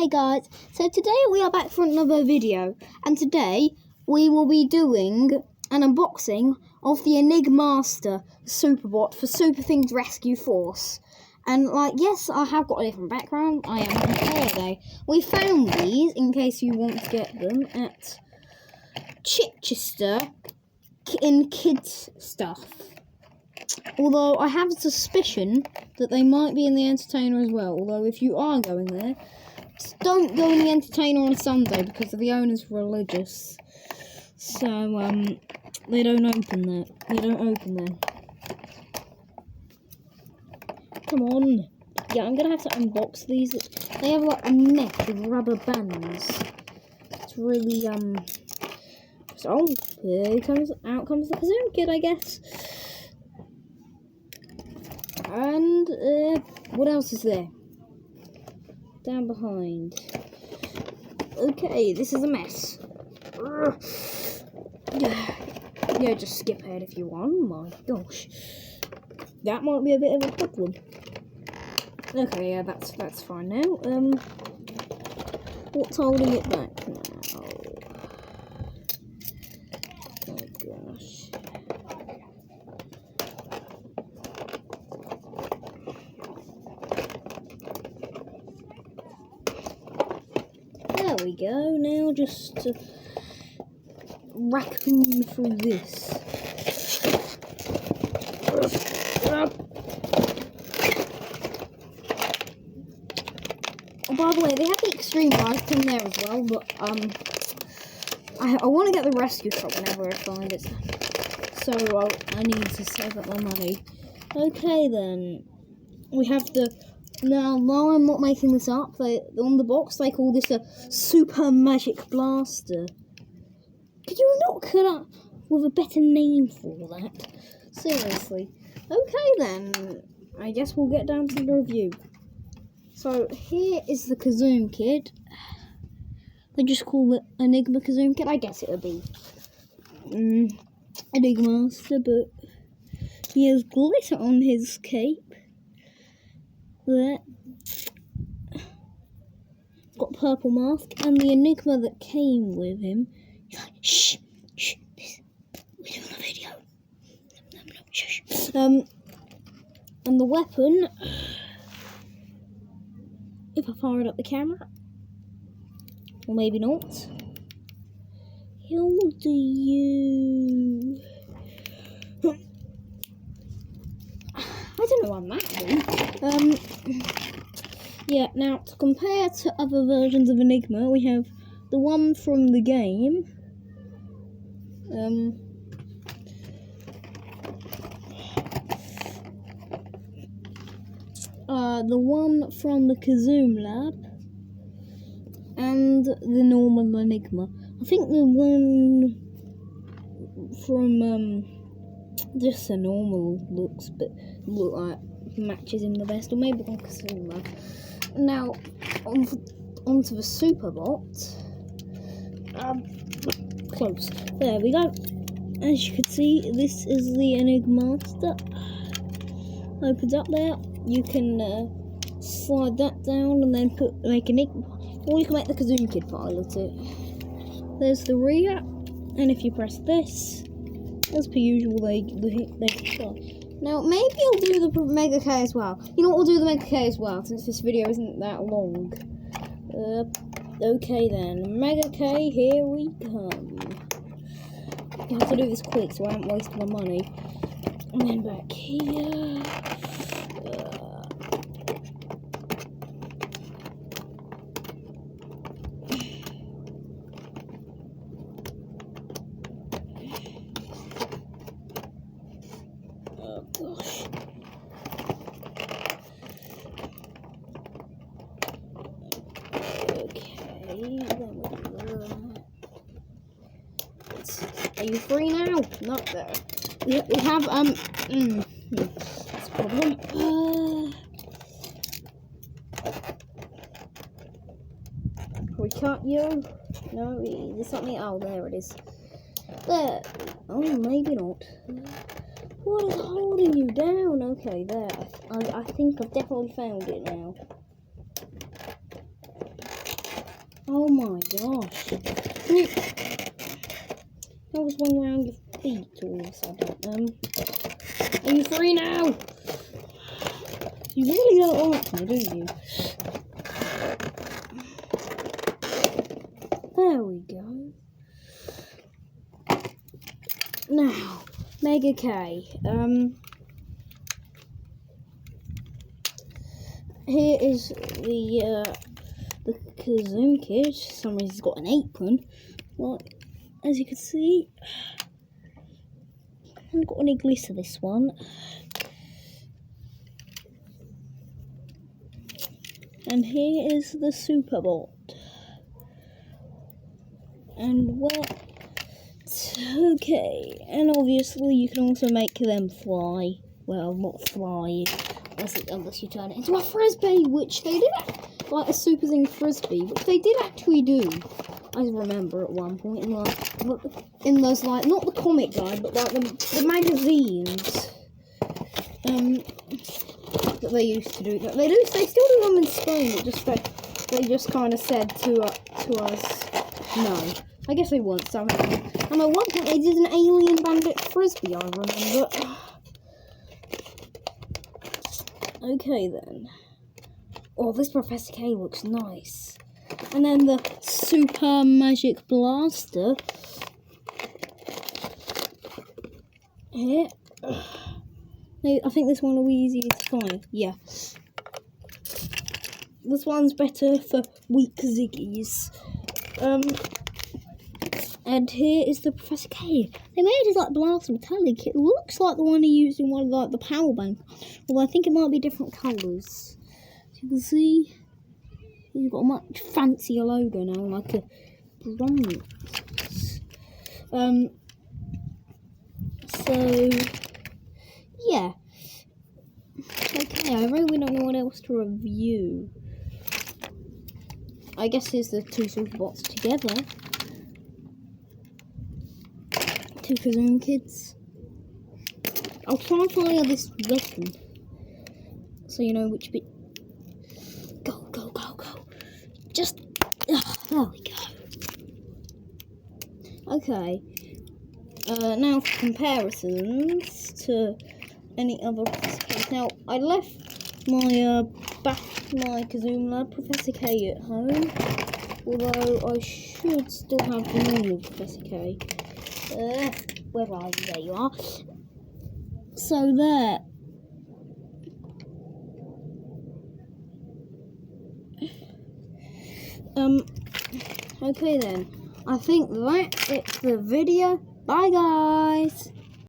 Hey guys, so today we are back for another video, and today we will be doing an unboxing of the enigmaster superbot for Superthings Rescue Force. And yes, I have got a different background. I am on holiday. We found these in case you want to get them at Chichester in kids stuff. Although I have a suspicion that they might be in the Entertainer as well. Although if you are going there, don't go in the Entertainer on a Sunday because the owner's religious. So they don't open that. They don't open them. Come on. Yeah, I'm gonna have to unbox these. They have like a neck with rubber bands. It's really So out comes the Kazoo Kid, I guess. And what else is there? Down behind. Okay, this is a mess. Yeah, just skip ahead if you want. Oh my gosh, that might be a bit of a problem. Okay, yeah, that's fine now. What's holding it back now? Oh gosh. There we go. Now just raccoon through this. Oh, by the way, they have the extreme light in there as well, but I want to get the rescue truck whenever I find it. So I need to save up my money. Okay then, we have the. Now, I'm not making this up. On the box, they call this a super magic blaster. Could you not come up with a better name for that? Seriously. Okay then, I guess we'll get down to the review. So here is the Kazoo Kid. They just call it Enigma Kazoo Kid. I guess it would be Enigmaster, but he has glitter on his cape. There. Got purple mask, and the Enigma that came with him. He's like, shh, we're doing a video. No, shush. And the weapon, if I fired up the camera, or maybe not, he'll do you. I don't know what that means. Yeah, now to compare to other versions of Enigma, we have the one from the game. The one from the Kazoo Lab, and the normal Enigma. I think the one from just a normal looks, but look like matches him the best, or maybe one Kazoo Lab. Now onto the Superbot. Close. There we go. As you can see, this is the enigmaster. Opens up there. You can slide that down and then make an enigma, or you can make the Kazoo Kid pilot it. There's the rear, and if you press this, as per usual, they start. Now maybe I'll do the Mega K as well. You know what? We'll do the Mega K as well since this video isn't that long. Okay then, Mega K, here we come. I have to do this quick so I don't waste my money. And then back here. Oh gosh. Are you free now? Not there. We have that's a problem. We can't you? No, there's something. Oh, there it is. There. Oh, maybe not. What is holding you down? Okay, there. I think I've definitely found it now. Oh my gosh. That was one around your feet all of a sudden. Are you free now? You really don't like me, do you? There we go. Now, Mega K. Here is the Kazoom kid. For some reason he's got an apron. Well, as you can see, I haven't got any glitter this one. And here is the Superbot. And what? Okay, and obviously you can also make them fly. Well, not fly, unless you turn it into a frisbee, which they did, like a superzing frisbee, which they did actually do. I remember at one point in those like not the comic guide, but like the magazines that they used to do. They still do them in Spain. They just kind of said to us, no. I guess they weren't something. And at one point they did an alien bandit frisbee, I remember. Okay then. Oh, this Professor K looks nice. And then the Super Magic Blaster. Here. I think this one will be easier to find. Yeah. This one's better for weak ziggies. And here is the Professor K. They made his like blaster metallic. It looks like the one he used in one of like the power bank. Although I think it might be different colours. As you can see, he's got a much fancier logo now, like a bronze. So yeah. Okay, I really don't know what else to review. I guess here's the two Superbots together. Two Kazoom kids. I'll try and follow this button so you know which bit. Go, go, go, go. Just. There we go. Okay. Now for comparisons to any other Professor K. Now, I left my my Kazoom Lab Professor K at home, although I should still have the normal Professor K. Where are you? There you are. So there. Okay then. I think that's it for the video. Bye guys.